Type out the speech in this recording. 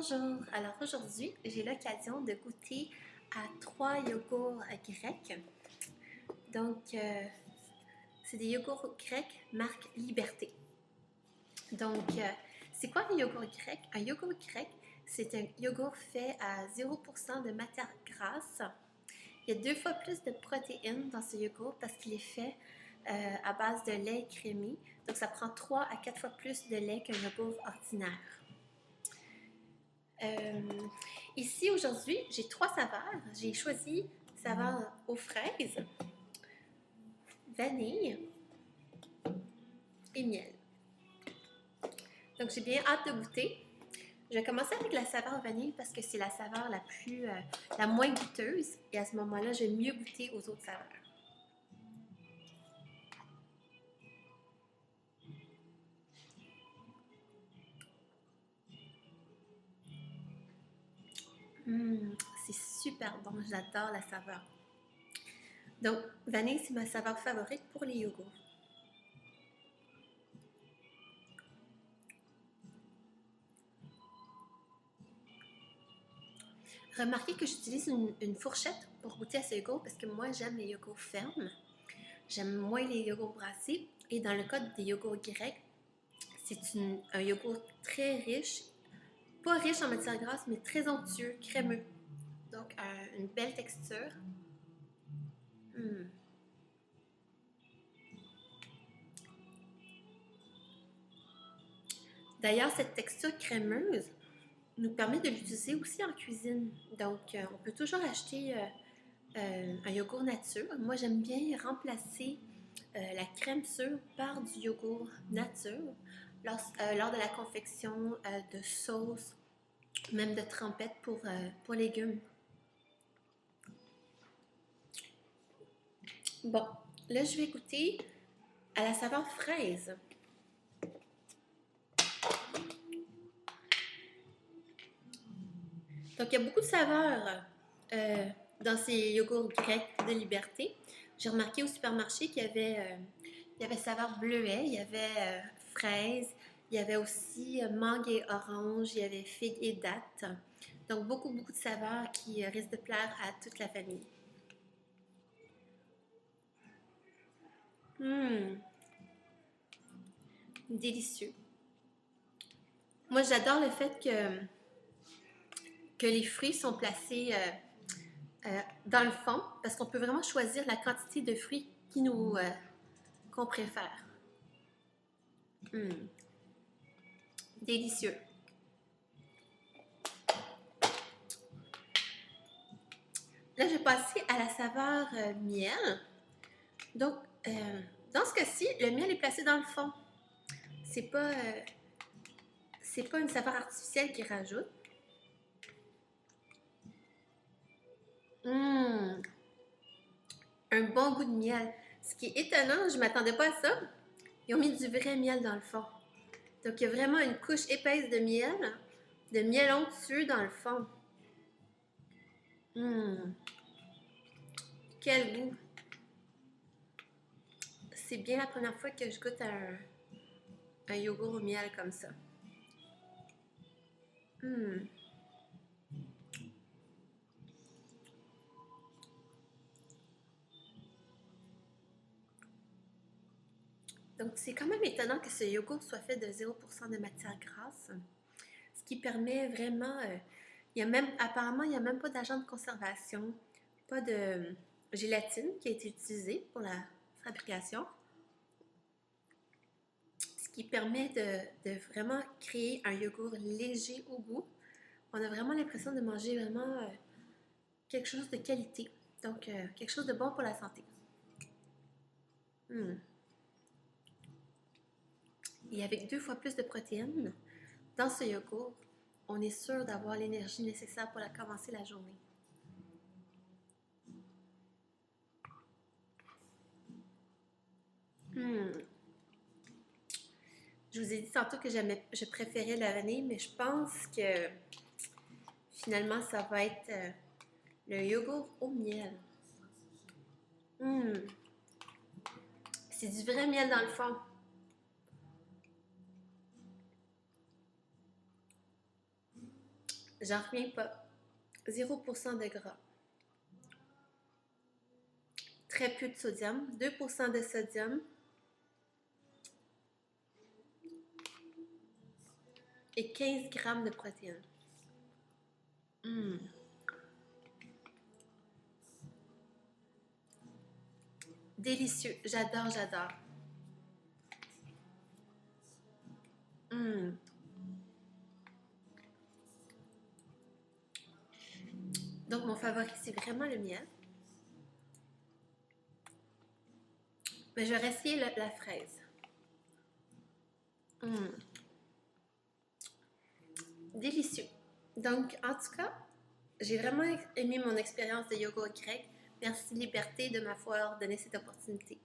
Bonjour, alors aujourd'hui j'ai l'occasion de goûter à 3 yogourts grecs. Donc c'est des yogourts grecs marque Liberté. Donc c'est quoi un yogourt grec? Un yogourt grec, c'est un yogourt fait à 0% de matière grasse. Il y a 2 fois plus de protéines dans ce yogourt parce qu'il est fait à base de lait crémé. Donc ça prend 3 à 4 fois plus de lait qu'un yogourt ordinaire. Ici, aujourd'hui, j'ai 3 saveurs. J'ai choisi saveur aux fraises, vanille et miel. Donc, j'ai bien hâte de goûter. Je vais commencer avec la saveur vanille parce que c'est la saveur la moins goûteuse. Et à ce moment-là, je vais mieux goûter aux autres saveurs. C'est super bon, j'adore la saveur. Donc, vanille, c'est ma saveur favorite pour les yogourts. Remarquez que j'utilise une fourchette pour goûter à ce yogourt parce que moi, j'aime les yogourts fermes. J'aime moins les yogourts brassés. Et dans le cas des yogourts grecs, c'est un yogourt très riche, pas riche en matière grasse, mais très onctueux, crémeux. Donc, une belle texture. D'ailleurs, cette texture crémeuse nous permet de l'utiliser aussi en cuisine. Donc, on peut toujours acheter un yogourt nature. Moi, j'aime bien remplacer la crème sûre par du yogourt nature lors de la confection de sauces, même de trempettes pour légumes. Bon, là, je vais goûter à la saveur fraise. Donc, il y a beaucoup de saveurs dans ces yogourts grecs de Liberté. J'ai remarqué au supermarché qu'il y avait saveur bleuet, il y avait fraise, il y avait aussi mangue et orange, il y avait figue et date. Donc, beaucoup de saveurs qui risquent de plaire à toute la famille. Délicieux. Moi, j'adore le fait que les fruits sont placés dans le fond parce qu'on peut vraiment choisir la quantité de fruits qu'on préfère. Délicieux. Là, je vais passer à la saveur miel. Donc, dans ce cas-ci, le miel est placé dans le fond. C'est pas une saveur artificielle qui rajoute. Un bon goût de miel. Ce qui est étonnant, je ne m'attendais pas à ça. Ils ont mis du vrai miel dans le fond. Donc, il y a vraiment une couche épaisse de miel onctueux dans le fond. Quel goût! C'est bien la première fois que je goûte un yogourt au miel comme ça. Donc, c'est quand même étonnant que ce yogourt soit fait de 0% de matière grasse, ce qui permet vraiment... apparemment, il n'y a même pas d'agent de conservation, pas de gélatine qui a été utilisée pour la fabrication, ce qui permet de vraiment créer un yogourt léger au goût. On a vraiment l'impression de manger vraiment quelque chose de qualité, donc quelque chose de bon pour la santé. Et avec 2 fois plus de protéines dans ce yogourt, on est sûr d'avoir l'énergie nécessaire pour commencer la journée. Je vous ai dit tantôt que je préférais la vanille, mais je pense que finalement, ça va être le yogourt au miel. C'est du vrai miel dans le fond. J'en reviens pas. 0% de gras. Très peu de sodium. 2% de sodium. Et 15 grammes de protéines. Délicieux. J'adore, j'adore. Donc, mon favori, c'est vraiment le miel. Mais je vais essayer la fraise. Délicieux. Donc, en tout cas, j'ai vraiment aimé mon expérience de yogourt grec. Merci Liberté de m'avoir donné cette opportunité.